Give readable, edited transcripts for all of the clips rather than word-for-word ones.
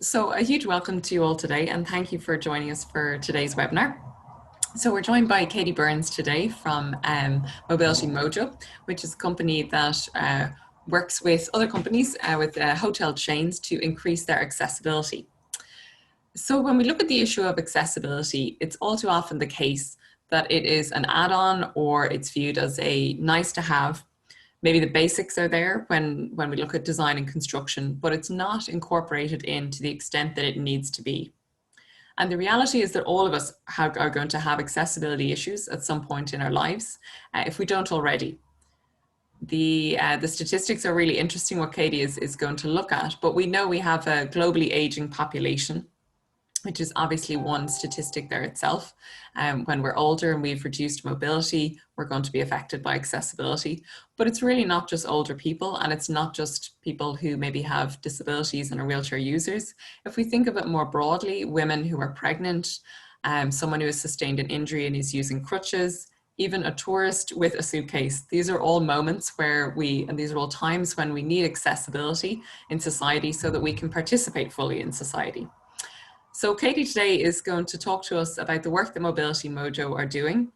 So a huge welcome to you all today, and thank you for joining us for today's webinar. So we're joined by Katie Burns today from Mobility Mojo, which is a company that works with other companies, with hotel chains to increase their accessibility. So when we look at the issue of accessibility, it's all too often the case that it is an add-on or it's viewed as a nice to have. Maybe the basics are there when we look at design and construction, but it's not incorporated in to the extent that it needs to be. And the reality is that all of us are going to have accessibility issues at some point in our lives, if we don't already. The statistics are really interesting, what Katie is going to look at, but we know we have a globally aging population, which is obviously one statistic there itself. When we're older and we've reduced mobility, we're going to be affected by accessibility. But it's really not just older people, and it's not just people who maybe have disabilities and are wheelchair users. If we think of it more broadly, women who are pregnant, someone who has sustained an injury and is using crutches, even a tourist with a suitcase. These are all moments where and these are all times when we need accessibility in society so that we can participate fully in society. So Katie today is going to talk to us about the work that Mobility Mojo are doing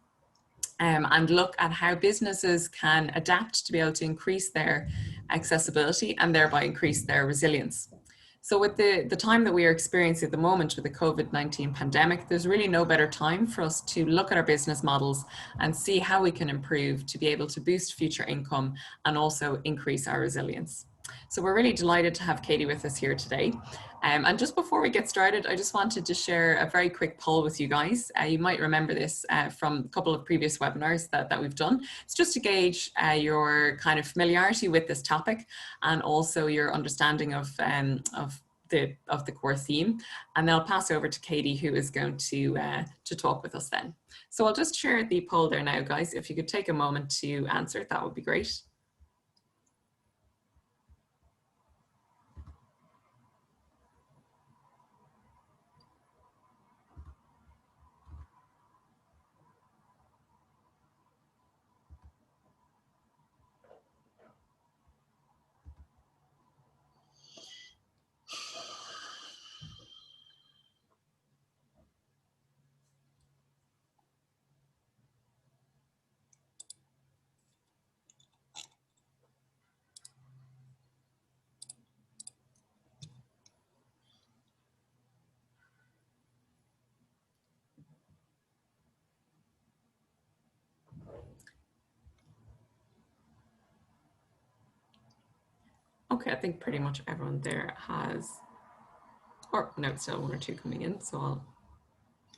and look at how businesses can adapt to be able to increase their accessibility and thereby increase their resilience. So with the time that we are experiencing at the moment with the COVID-19 pandemic, there's really no better time for us to look at our business models and see how we can improve to be able to boost future income and also increase our resilience. So we're really delighted to have Katie with us here today. And just before we get started, I just wanted to share a very quick poll with you guys. You might remember this from a couple of previous webinars that we've done. It's just to gauge your kind of familiarity with this topic and also your understanding of the core theme. And then I'll pass over to Katie, who is going to talk with us then. So I'll just share the poll there now, guys. If you could take a moment to answer, that would be great. Okay, I think pretty much everyone there has, or no, still one or two coming in, so I'll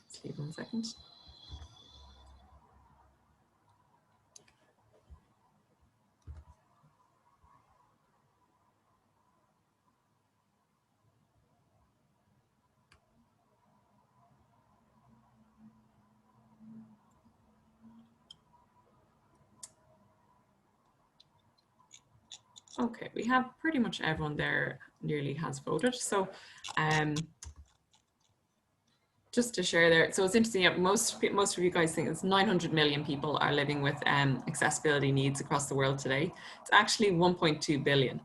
just leave 1 second. Okay, we have pretty much everyone there nearly has voted. So just to share there, so it's interesting, most of you guys think it's 900 million people are living with accessibility needs across the world today. It's actually 1.2 billion.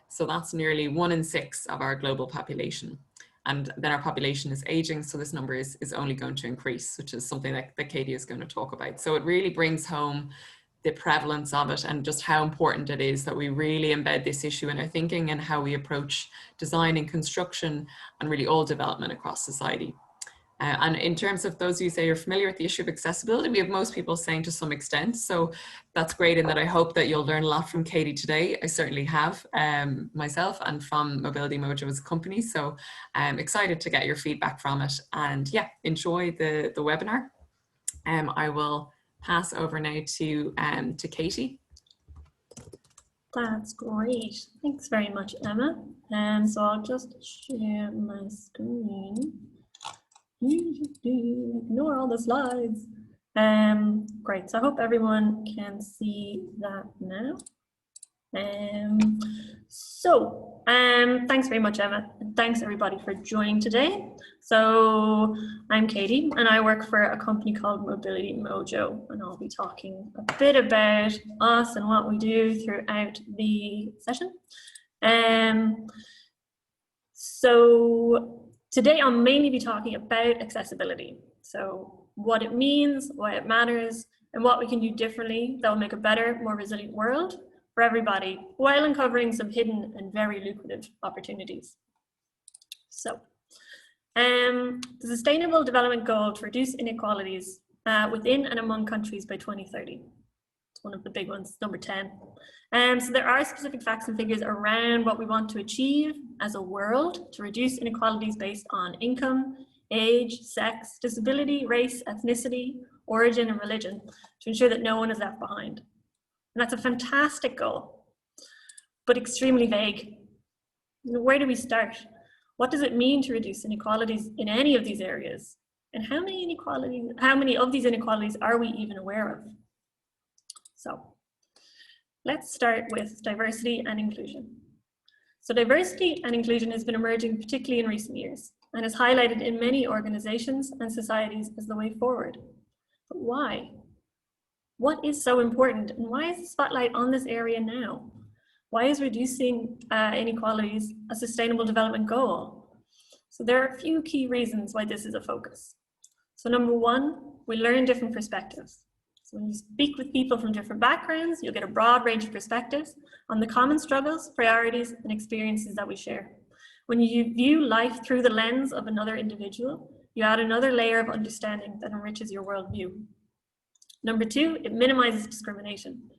So that's nearly 1 in 6 of our global population. And then our population is aging, so this number is only going to increase, which is something that Katie is going to talk about. So it really brings home the prevalence of it and just how important it is that we really embed this issue in our thinking and how we approach design and construction and really all development across society. And in terms of those of you say you're familiar with the issue of accessibility, we have most people saying to some extent. So that's great, and that I hope that you'll learn a lot from Katie today. I certainly have myself, and from Mobility Mojo as a company. So I'm excited to get your feedback from it. And yeah, enjoy the webinar. I will pass over now to Katie. That's great. Thanks very much, Emma. So I'll just share my screen. Ignore all the slides. Great. So I hope everyone can see that now. Thanks very much, Emma. And thanks everybody for joining today. So I'm Katie and I work for a company called Mobility Mojo, and I'll be talking a bit about us and what we do throughout the session. So today I'll mainly be talking about accessibility. So what it means, why it matters, and what we can do differently that will make a better, more resilient world for everybody, while uncovering some hidden and very lucrative opportunities. So, the Sustainable Development Goal to reduce inequalities within and among countries by 2030. It's one of the big ones, number 10. So there are specific facts and figures around what we want to achieve as a world to reduce inequalities based on income, age, sex, disability, race, ethnicity, origin, and religion to ensure that no one is left behind. And that's a fantastic goal, but extremely vague. Where do we start? What does it mean to reduce inequalities in any of these areas? And how many of these inequalities are we even aware of? So let's start with diversity and inclusion. So diversity and inclusion has been emerging particularly in recent years and is highlighted in many organizations and societies as the way forward. But why? What is so important, and why is the spotlight on this area now? Why is reducing inequalities a sustainable development goal? So there are a few key reasons why this is a focus. So number one, we learn different perspectives. So when you speak with people from different backgrounds, you'll get a broad range of perspectives on the common struggles, priorities, and experiences that we share. When you view life through the lens of another individual, you add another layer of understanding that enriches your worldview. Number two, it minimizes discrimination.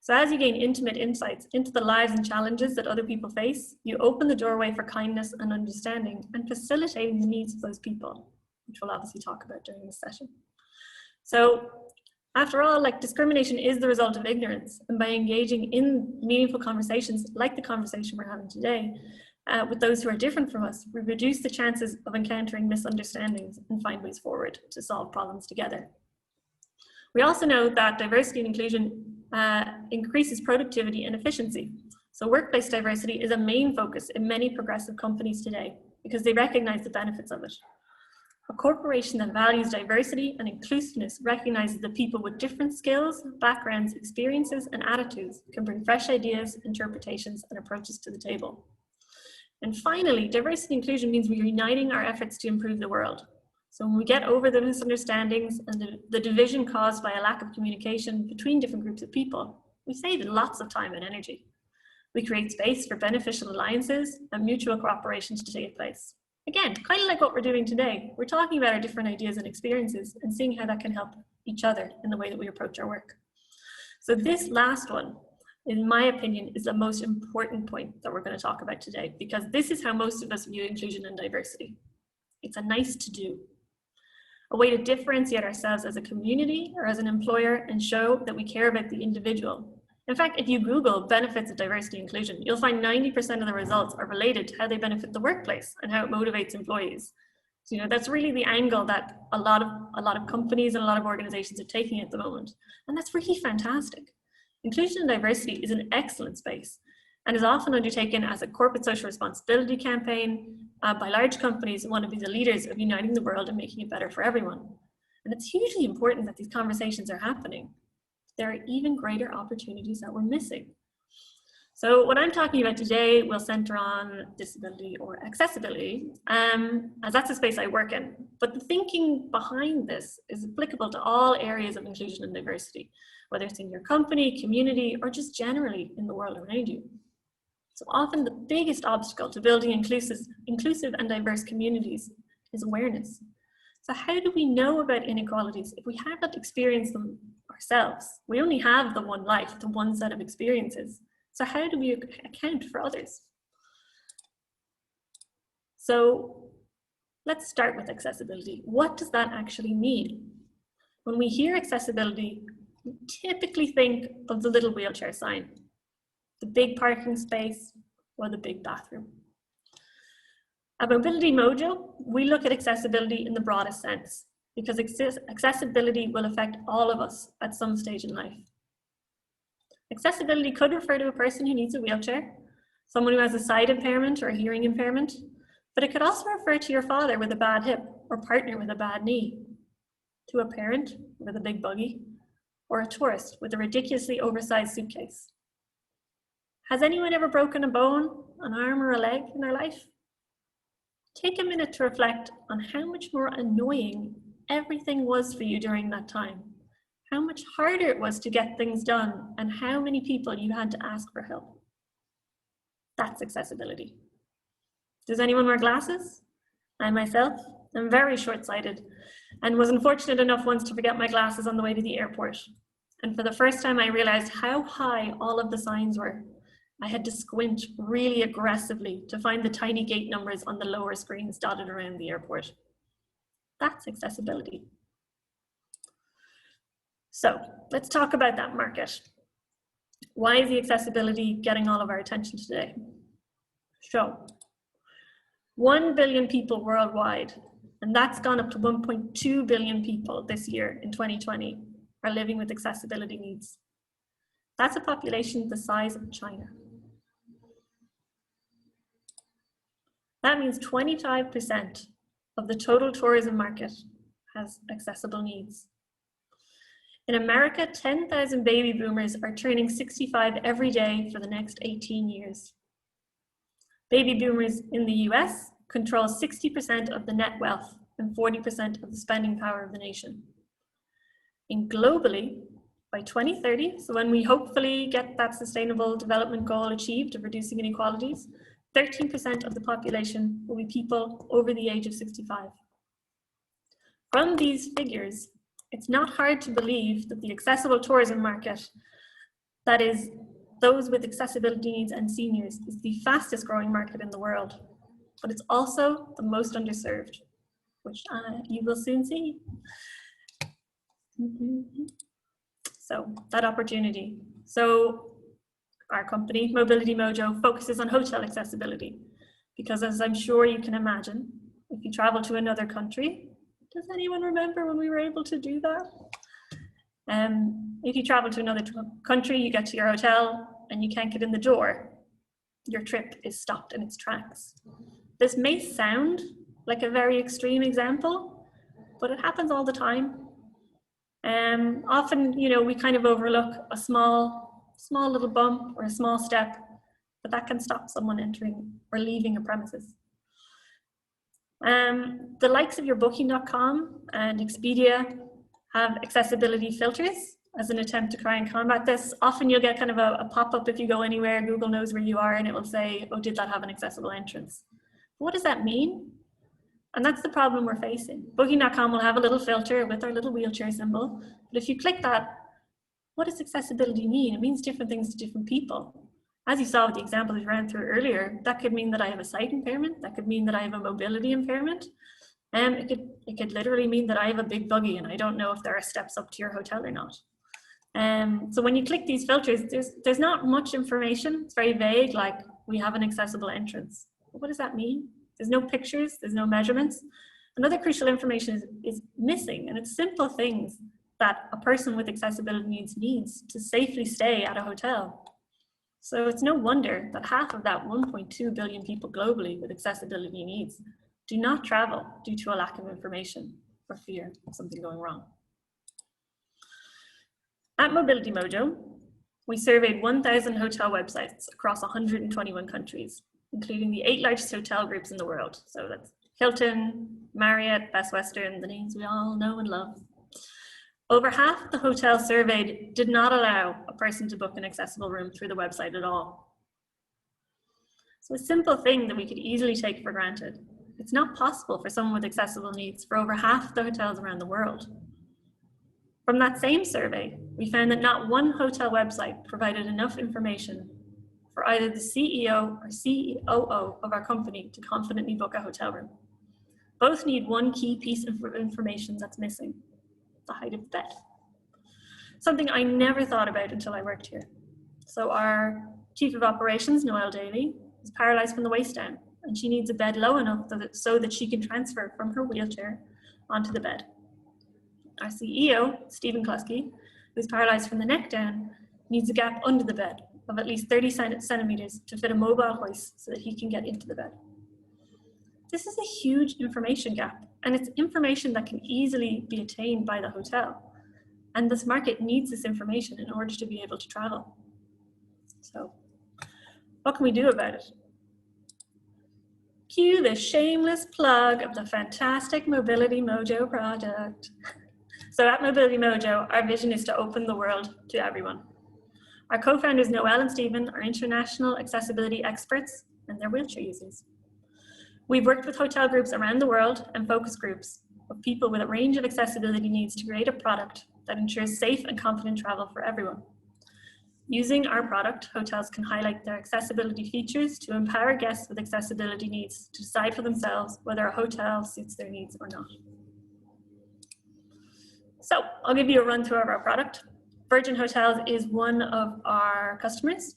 So as you gain intimate insights into the lives and challenges that other people face, you open the doorway for kindness and understanding and facilitating the needs of those people, which we'll obviously talk about during this session. So after all, discrimination is the result of ignorance, and by engaging in meaningful conversations like the conversation we're having today with those who are different from us, we reduce the chances of encountering misunderstandings and find ways forward to solve problems together. We also know that diversity and inclusion increases productivity and efficiency. So workplace diversity is a main focus in many progressive companies today because they recognize the benefits of it. A corporation that values diversity and inclusiveness recognizes that people with different skills, backgrounds, experiences, and attitudes can bring fresh ideas, interpretations, and approaches to the table. And finally, diversity and inclusion means we're uniting our efforts to improve the world. So when we get over the misunderstandings and the division caused by a lack of communication between different groups of people, we save lots of time and energy. We create space for beneficial alliances and mutual cooperation to take place. Again, kind of like what we're doing today. We're talking about our different ideas and experiences and seeing how that can help each other in the way that we approach our work. So this last one, in my opinion, is the most important point that we're going to talk about today, because this is how most of us view inclusion and diversity. It's a nice to do, a way to differentiate ourselves as a community or as an employer and show that we care about the individual. In fact, if you Google benefits of diversity and inclusion, you'll find 90% of the results are related to how they benefit the workplace and how it motivates employees. So, that's really the angle that a lot of companies and a lot of organizations are taking at the moment. And that's really fantastic. Inclusion and diversity is an excellent space and is often undertaken as a corporate social responsibility campaign by large companies who want to be the leaders of uniting the world and making it better for everyone. And it's hugely important that these conversations are happening. There are even greater opportunities that we're missing. So what I'm talking about today will center on disability or accessibility, as that's the space I work in. But the thinking behind this is applicable to all areas of inclusion and diversity, whether it's in your company, community, or just generally in the world around you. So often the biggest obstacle to building inclusive and diverse communities is awareness. So how do we know about inequalities if we haven't experienced them ourselves? We only have the one life, the one set of experiences. So how do we account for others? So let's start with accessibility. What does that actually mean? When we hear accessibility, we typically think of the little wheelchair sign, the big parking space, or the big bathroom. At Mobility Mojo, we look at accessibility in the broadest sense because accessibility will affect all of us at some stage in life. Accessibility could refer to a person who needs a wheelchair, someone who has a sight impairment or a hearing impairment, but it could also refer to your father with a bad hip or partner with a bad knee, to a parent with a big buggy, or a tourist with a ridiculously oversized suitcase. Has anyone ever broken a bone, an arm, or a leg in their life? take a minute to reflect on how much more annoying everything was for you during that time, how much harder it was to get things done, and how many people you had to ask for help. That's accessibility. Does anyone wear glasses? I myself am very short-sighted and was unfortunate enough once to forget my glasses on the way to the airport. And for the first time, I realized how high all of the signs were. I had to squint really aggressively to find the tiny gate numbers on the lower screens dotted around the airport. That's accessibility. So let's talk about that market. Why is the accessibility getting all of our attention today? So 1 billion people worldwide, and that's gone up to 1.2 billion people this year in 2020, are living with accessibility needs. That's a population the size of China. That means 25% of the total tourism market has accessible needs. In America, 10,000 baby boomers are turning 65 every day for the next 18 years. Baby boomers in the US control 60% of the net wealth and 40% of the spending power of the nation. And globally, by 2030, so when we hopefully get that sustainable development goal achieved of reducing inequalities, 13% of the population will be people over the age of 65. From these figures, it's not hard to believe that the accessible tourism market, that is, those with accessibility needs and seniors, is the fastest growing market in the world, but it's also the most underserved, which you will soon see. So that opportunity. So our company, Mobility Mojo, focuses on hotel accessibility because, as I'm sure you can imagine, if you travel to another country, does anyone remember when we were able to do that? If you travel to another country, you get to your hotel and you can't get in the door. Your trip is stopped in its tracks. This may sound like a very extreme example, but it happens all the time. Often, we kind of overlook a small little bump or a small step, but that can stop someone entering or leaving a premises. The likes of your Booking.com and Expedia have accessibility filters as an attempt to try and combat this. Often you'll get kind of a pop-up if you go anywhere, Google knows where you are, and it will say, oh, did that have an accessible entrance? What does that mean? And that's the problem we're facing. Booking.com will have a little filter with our little wheelchair symbol, but if you click that, what does accessibility mean? It means different things to different people. As you saw with the example we ran through earlier, that could mean that I have a sight impairment, that could mean that I have a mobility impairment, and it could literally mean that I have a big buggy and I don't know if there are steps up to your hotel or not. So when you click these filters, there's not much information. It's very vague, like we have an accessible entrance. But what does that mean? There's no pictures, there's no measurements. Another crucial information is missing, and it's simple things that a person with accessibility needs to safely stay at a hotel. So it's no wonder that half of that 1.2 billion people globally with accessibility needs do not travel due to a lack of information or fear of something going wrong. At Mobility Mojo, we surveyed 1,000 hotel websites across 121 countries, including the 8 largest hotel groups in the world. So that's Hilton, Marriott, Best Western, the names we all know and love. Over half of the hotels surveyed did not allow a person to book an accessible room through the website at all. So a simple thing that we could easily take for granted. It's not possible for someone with accessible needs for over half the hotels around the world. From that same survey, we found that not one hotel website provided enough information for either the CEO or COO of our company to confidently book a hotel room. Both need one key piece of information that's missing: the height of the bed. Something I never thought about until I worked here. So our Chief of Operations, Noelle Daly, is paralyzed from the waist down, and she needs a bed low enough so that she can transfer from her wheelchair onto the bed. Our CEO, Stephen Klusky, who's paralyzed from the neck down, needs a gap under the bed of at least 30 centimeters to fit a mobile hoist so that he can get into the bed. This is a huge information gap, and it's information that can easily be attained by the hotel. And this market needs this information in order to be able to travel. So what can we do about it? Cue the shameless plug of the fantastic Mobility Mojo project. So at Mobility Mojo, our vision is to open the world to everyone. Our co-founders, Noelle and Stephen, are international accessibility experts and they're wheelchair users. We've worked with hotel groups around the world and focus groups of people with a range of accessibility needs to create a product that ensures safe and confident travel for everyone. Using our product, hotels can highlight their accessibility features to empower guests with accessibility needs to decide for themselves whether a hotel suits their needs or not. So I'll give you a run through of our product. Virgin Hotels is one of our customers.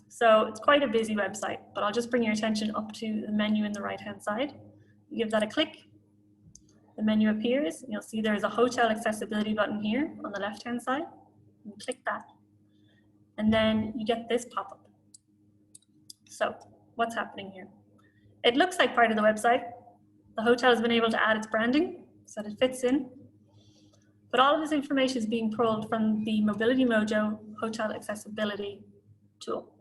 So it's quite a busy website, but I'll just bring your attention up to the menu in the right-hand side. You give that a click, the menu appears, and you'll see there's a hotel accessibility button here on the left-hand side. You click that. And then you get this pop-up. So what's happening here? It looks like part of the website. The hotel has been able to add its branding so that it fits in. But all of this information is being pulled from the Mobility Mojo Hotel Accessibility tool.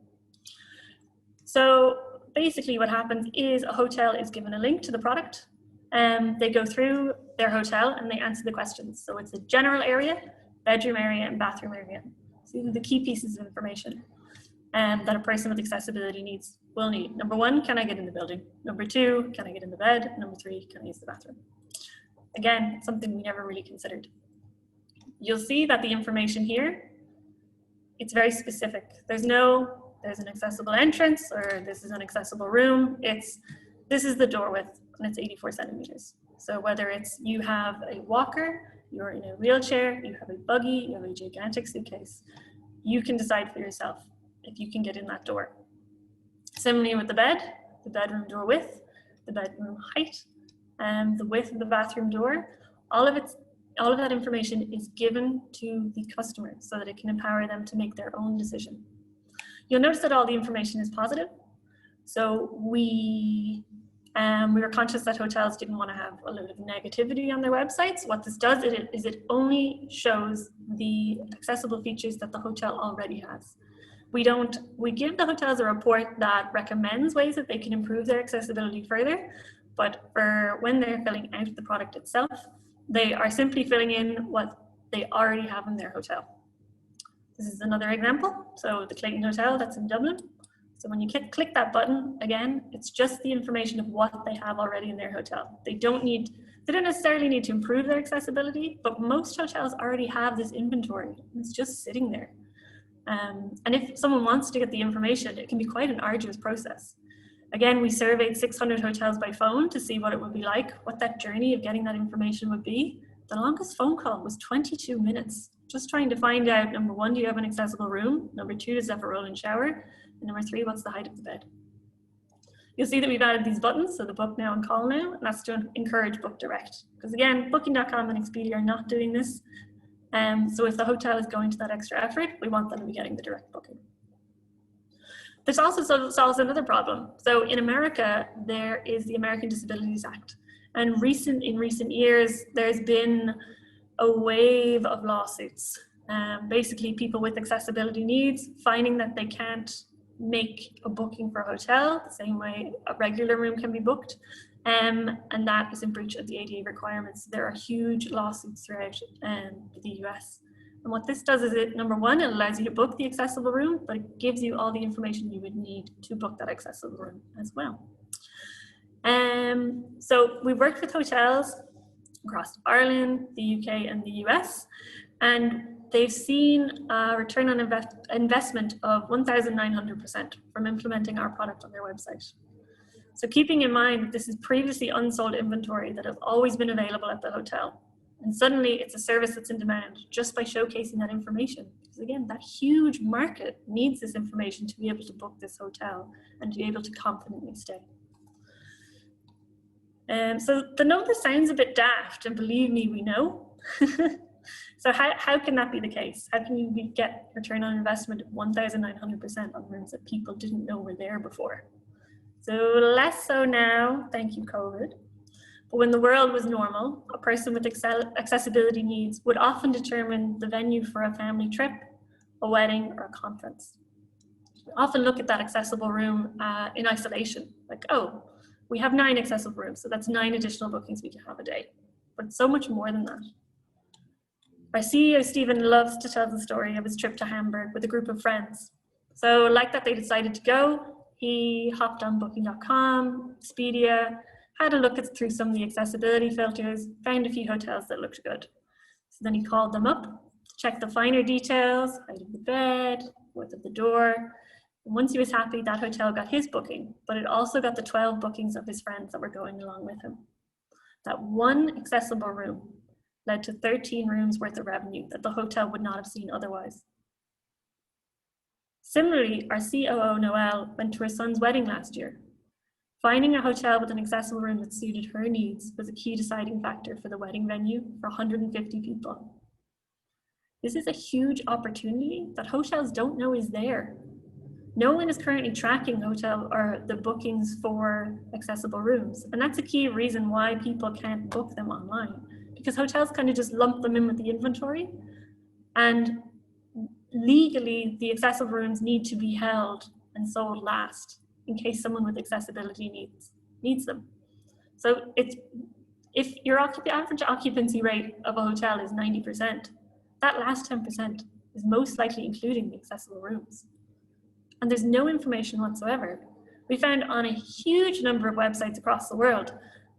So basically what happens is a hotel is given a link to the product and they go through their hotel and they answer the questions. So it's a general area, bedroom area, and bathroom area. So these are the key pieces of information that a person with accessibility needs will need. Number one, can I get in the building? Number two, can I get in the bed? Number three, can I use the bathroom? Again, something we never really considered. You'll see that the information here, it's very specific. There's an accessible entrance or this is an accessible room. This is the door width and it's 84 centimeters. So whether it's you have a walker, you're in a wheelchair, you have a buggy, you have a gigantic suitcase, you can decide for yourself if you can get in that door. Similarly with the bed, the bedroom door width, the bedroom height, and the width of the bathroom door, all of that information is given to the customer so that it can empower them to make their own decision. You'll notice that all the information is positive. So we were conscious that hotels didn't want to have a lot of negativity on their websites. What this does is it only shows the accessible features that the hotel already has. We give the hotels a report that recommends ways that they can improve their accessibility further, but for when they're filling out the product itself, they are simply filling in what they already have in their hotel. This is another example. So the Clayton Hotel, that's in Dublin. So when you click that button, again, it's just the information of what they have already in their hotel. They don't necessarily need to improve their accessibility, but most hotels already have this inventory. It's just sitting there. And if someone wants to get the information, it can be quite an arduous process. Again, we surveyed 600 hotels by phone to see what it would be like, what that journey of getting that information would be. The longest phone call was 22 minutes, just trying to find out, number one, do you have an accessible room? Number two, does it have a roll-in shower? And number three, what's the height of the bed? You'll see that we've added these buttons, so the book now and call now, and that's to encourage book direct. Because again, Booking.com and Expedia are not doing this. So if the hotel is going to that extra effort, we want them to be getting the direct booking. This also solves another problem. So in America, there is the American Disabilities Act. And in recent years, there's been a wave of lawsuits. Basically, people with accessibility needs finding that they can't make a booking for a hotel the same way a regular room can be booked. And that is in breach of the ADA requirements. There are huge lawsuits throughout the US. And what this does is number one, it allows you to book the accessible room, but it gives you all the information you would need to book that accessible room as well. So we worked with hotels across Ireland, the UK, and the US, and they've seen a return on investment of 1,900% from implementing our product on their website. So keeping in mind that this is previously unsold inventory that has always been available at the hotel. And suddenly it's a service that's in demand just by showcasing that information. Because again, that huge market needs this information to be able to book this hotel and to be able to confidently stay. So the number sounds a bit daft, and believe me, we know. So how can that be the case? How can you get return on investment of 1,900% on rooms that people didn't know were there before? So less so now, thank you, COVID. But when the world was normal, a person with accessibility needs would often determine the venue for a family trip, a wedding, or a conference. We often look at that accessible room in isolation, like, oh, We have 9 accessible rooms, so that's 9 additional bookings we can have a day. But it's so much more than that. Our CEO, Stephen, loves to tell the story of his trip to Hamburg with a group of friends. So like that, they decided to go. He hopped on booking.com, Expedia, had a look through some of the accessibility filters, found a few hotels that looked good. So then he called them up, checked the finer details, height of the bed, width of the door. And once he was happy, that hotel got his booking, but it also got the 12 bookings of his friends that were going along with him. That one accessible room led to 13 rooms worth of revenue that the hotel would not have seen otherwise. Similarly, our COO, Noelle, went to her son's wedding last year. Finding a hotel with an accessible room that suited her needs was a key deciding factor for the wedding venue for 150 people. This is a huge opportunity that hotels don't know is there. No one is currently tracking hotel or the bookings for accessible rooms. And that's a key reason why people can't book them online, because hotels kind of just lump them in with the inventory. And legally, the accessible rooms need to be held and sold last in case someone with accessibility needs them. So if your average occupancy rate of a hotel is 90%, that last 10% is most likely including the accessible rooms. And there's no information whatsoever. We found on a huge number of websites across the world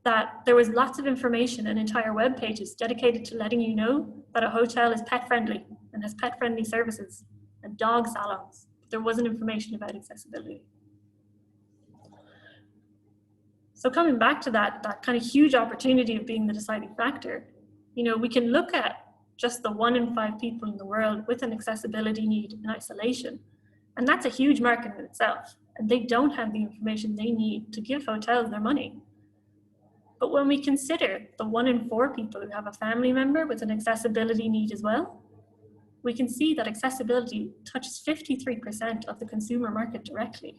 that there was lots of information and entire web pages dedicated to letting you know that a hotel is pet friendly and has pet friendly services and dog salons. There wasn't information about accessibility. So coming back to that kind of huge opportunity of being the deciding factor, we can look at just the 1 in 5 people in the world with an accessibility need in isolation. And that's a huge market in itself. And they don't have the information they need to give hotels their money. But when we consider the 1 in 4 people who have a family member with an accessibility need as well, we can see that accessibility touches 53% of the consumer market directly.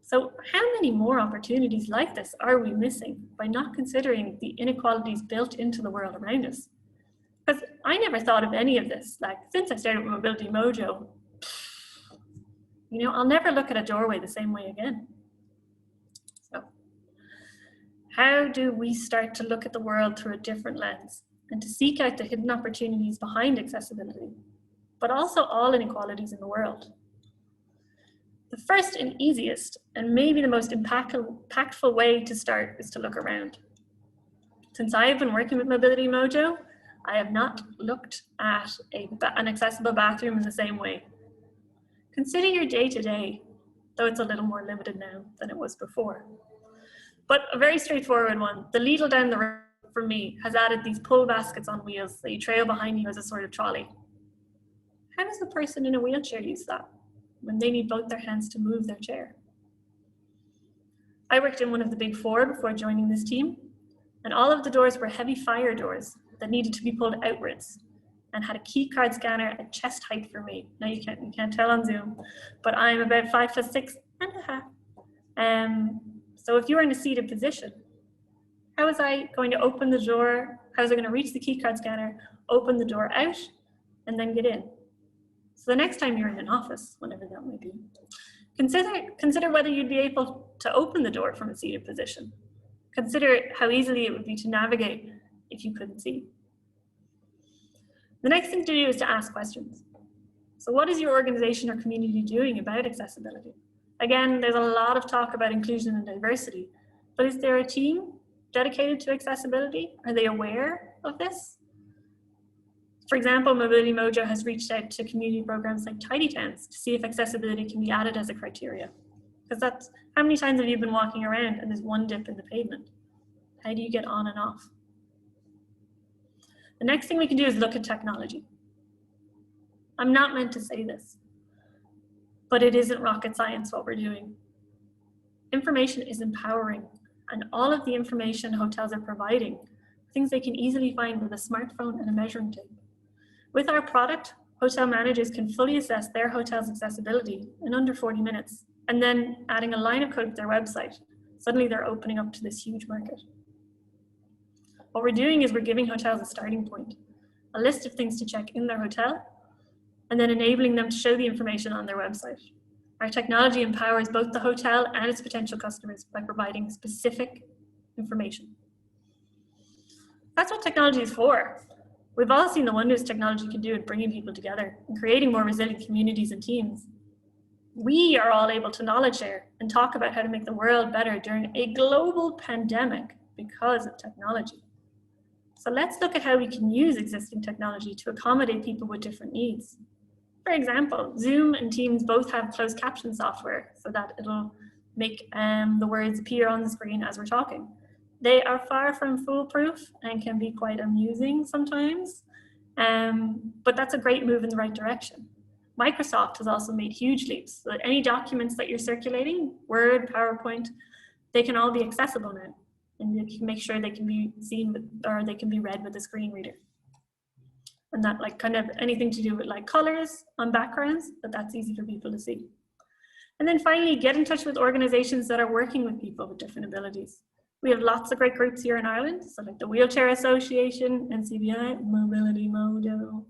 So how many more opportunities like this are we missing by not considering the inequalities built into the world around us? Because I never thought of any of this. Like, since I started with Mobility Mojo, I'll never look at a doorway the same way again. So how do we start to look at the world through a different lens and to seek out the hidden opportunities behind accessibility, but also all inequalities in the world? The first and easiest, and maybe the most impactful way to start is to look around. Since I have been working with Mobility Mojo, I have not looked at an accessible bathroom in the same way. Consider your day-to-day, though it's a little more limited now than it was before. But a very straightforward one. The Lidl down the road from me has added these pull baskets on wheels that you trail behind you as a sort of trolley. How does a person in a wheelchair use that when they need both their hands to move their chair? I worked in one of the big 4 before joining this team, and all of the doors were heavy fire doors that needed to be pulled outwards and had a key card scanner at chest height for me. Now you can't tell on Zoom, but I'm about 5'6.5". So if you were in a seated position, how was I going to open the door? How was I going to reach the key card scanner, open the door out, and then get in? So the next time you're in an office, whenever that may be, consider whether you'd be able to open the door from a seated position. Consider how easily it would be to navigate if you couldn't see. The next thing to do is to ask questions. So what is your organization or community doing about accessibility? Again, there's a lot of talk about inclusion and diversity, but is there a team dedicated to accessibility? Are they aware of this? For example, Mobility Mojo has reached out to community programs like Tidy Towns to see if accessibility can be added as a criteria. Because that's, how many times have you been walking around and there's one dip in the pavement? How do you get on and off? The next thing we can do is look at technology. I'm not meant to say this, but it isn't rocket science what we're doing. Information is empowering, and all of the information hotels are providing, things they can easily find with a smartphone and a measuring tape. With our product, hotel managers can fully assess their hotel's accessibility in under 40 minutes, and then adding a line of code to their website, suddenly they're opening up to this huge market. What we're doing is we're giving hotels a starting point, a list of things to check in their hotel, and then enabling them to show the information on their website. Our technology empowers both the hotel and its potential customers by providing specific information. That's what technology is for. We've all seen the wonders technology can do in bringing people together and creating more resilient communities and teams. We are all able to knowledge share and talk about how to make the world better during a global pandemic because of technology. So let's look at how we can use existing technology to accommodate people with different needs. For example, Zoom and Teams both have closed caption software so that it'll make the words appear on the screen as we're talking. They are far from foolproof and can be quite amusing sometimes, but that's a great move in the right direction. Microsoft has also made huge leaps so that any documents that you're circulating, Word, PowerPoint, they can all be accessible now. And you can make sure they can be seen with, or they can be read with a screen reader. And that like kind of anything to do with like colors on backgrounds, but that's easy for people to see. And then finally, get in touch with organizations that are working with people with different abilities. We have lots of great groups here in Ireland, so like the Wheelchair Association, NCBI, Mobility Mojo.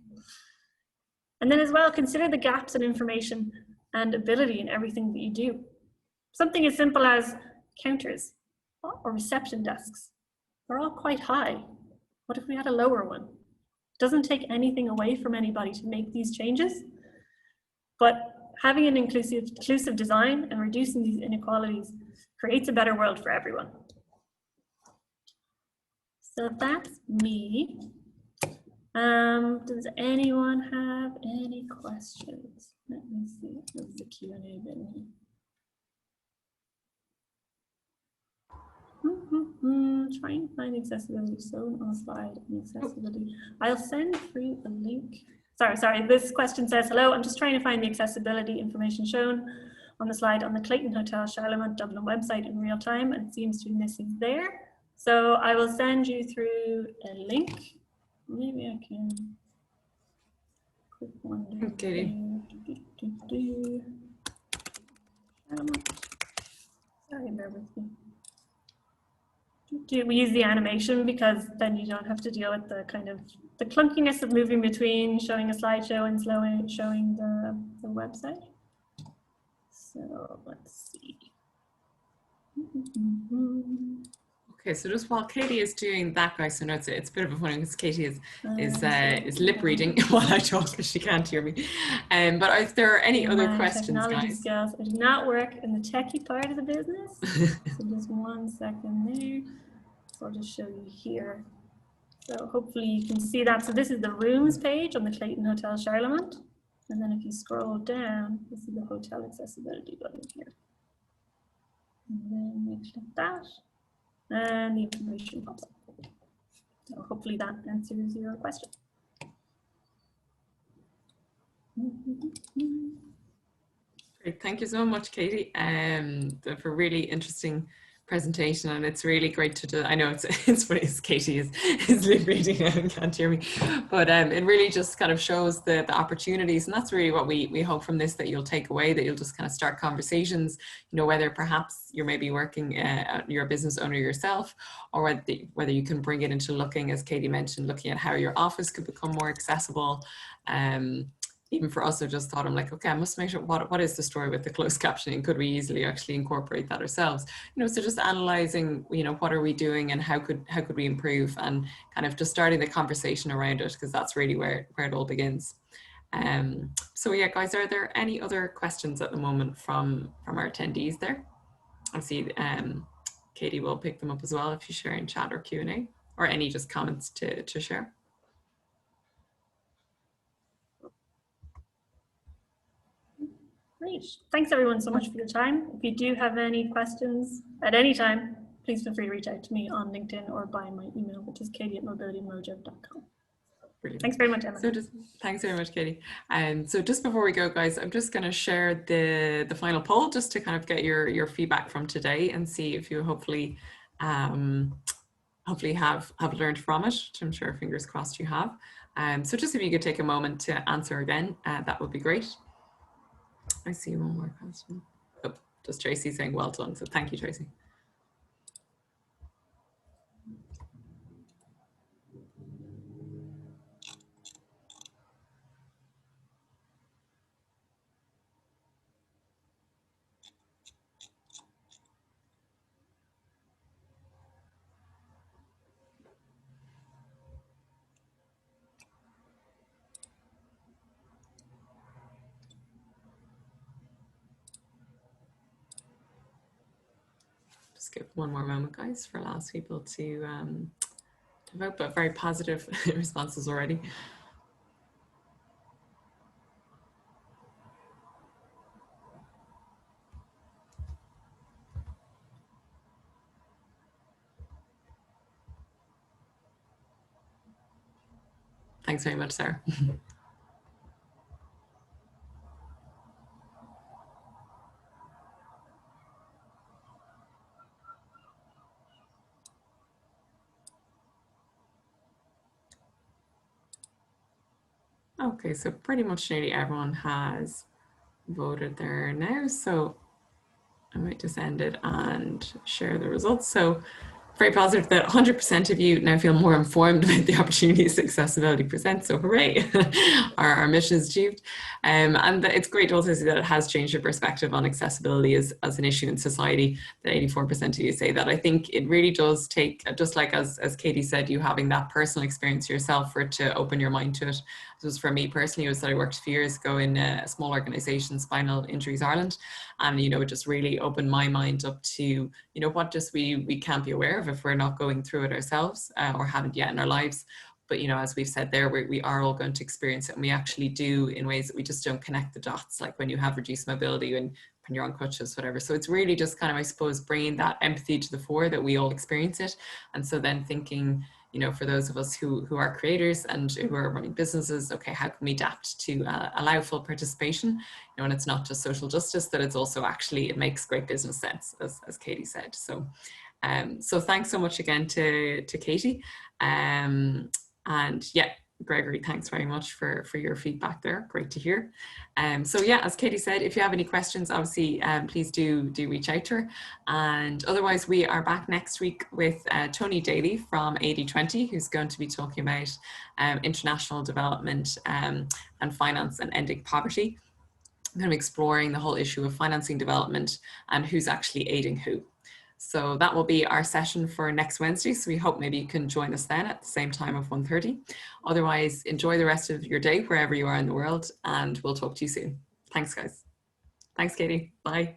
And then as well, consider the gaps in information and ability in everything that you do. Something as simple as counters or reception desks. They're all quite high. What if we had a lower one? It doesn't take anything away from anybody to make these changes, but having an inclusive design and reducing these inequalities creates a better world for everyone. So that's me. Does anyone have any questions? Let me see. There's the Q&A button here. Try and find accessibility shown on a slide and accessibility. I'll send through a link. Sorry, this question says, hello, I'm just trying to find the accessibility information shown on the slide on the Clayton Hotel Charlemont Dublin website in real time, and it seems to be missing there. So I will send you through a link. Maybe I can click one down. Okay. Sorry, bear with me. We use the animation because then you don't have to deal with the kind of the clunkiness of moving between showing a slideshow and showing the website. So let's see. Okay, so just while Katie is doing that, guys, so no, it's a bit of a funny because Katie is lip reading while I talk because she can't hear me. But if there are any other questions, guys? Skills. I do not work in the techie part of the business. So just 1 second there. So I'll just show you here. So hopefully you can see that. So this is the rooms page on the Clayton Hotel Charlemont. And then if you scroll down, this is the hotel accessibility button here. And then we click that, and the information pops up. So hopefully that answers your question. Great, thank you so much, Katie, for a really interesting presentation, and it's really great to do. I know it's funny as Katie is lip reading and can't hear me, but it really just kind of shows the opportunities, and that's really what we hope from this, that you'll take away, that you'll just kind of start conversations, you know, whether perhaps you're maybe working, you're a business owner yourself, or whether you can bring it into looking, as Katie mentioned, looking at how your office could become more accessible. Even for us, I just thought, I'm like, okay, I must make sure, what is the story with the closed captioning? Could we easily actually incorporate that ourselves? You know, so just analyzing, you know, what are we doing and how could we improve, and kind of just starting the conversation around it, because that's really where it all begins. So yeah, guys, are there any other questions at the moment from our attendees there? I see Katie will pick them up as well if you share in chat or Q&A, or any just comments to share. Great. Thanks everyone so much for your time. If you do have any questions at any time, please feel free to reach out to me on LinkedIn or by my email, which is katie@mobilitymojo.com. Brilliant. Thanks very much, Emma. So thanks very much, Katie. So just before we go, guys, I'm just going to share the final poll just to kind of get your feedback from today and see if you hopefully have learned from it, which I'm sure, fingers crossed, you have. So just if you could take a moment to answer again, that would be great. I see one more question. Oh, just Tracy saying well done. So thank you, Tracy. give one more moment, guys, for last people to vote, but very positive responses already. Thanks very much, Sarah. Okay, so pretty much nearly everyone has voted there now. So I might just end it and share the results. So very positive that 100% of you now feel more informed about the opportunities accessibility presents. So hooray, our mission is achieved. And it's great to also see that it has changed your perspective on accessibility as an issue in society, that 84% of you say that. I think it really does take, just like as Katie said, you having that personal experience yourself for it to open your mind to it. This was for me personally, it was that I worked a few years ago in a small organization, Spinal Injuries Ireland. And, it just really opened my mind up to, what just we can't be aware of if we're not going through it ourselves or haven't yet in our lives. But, as we've said there, we are all going to experience it, and we actually do in ways that we just don't connect the dots, like when you have reduced mobility and when you're on crutches, whatever. So it's really just kind of, I suppose, bringing that empathy to the fore that we all experience it. And so then thinking, for those of us who are creators and who are running businesses, okay, how can we adapt to allow full participation? And it's not just social justice, that it's also actually, it makes great business sense, as Katie said. So thanks so much again to Katie. And yeah, Gregory, thanks very much for your feedback there. Great to hear. So yeah, as Katie said, if you have any questions, obviously, please do reach out to her. And otherwise, we are back next week with Tony Daly from 8020, who's going to be talking about international development and finance and ending poverty. I'm going to be exploring the whole issue of financing development and who's actually aiding who. So that will be our session for next Wednesday. So we hope maybe you can join us then at the same time of 1:30. Otherwise, enjoy the rest of your day wherever you are in the world, and we'll talk to you soon. Thanks, guys. Thanks, Katie. Bye.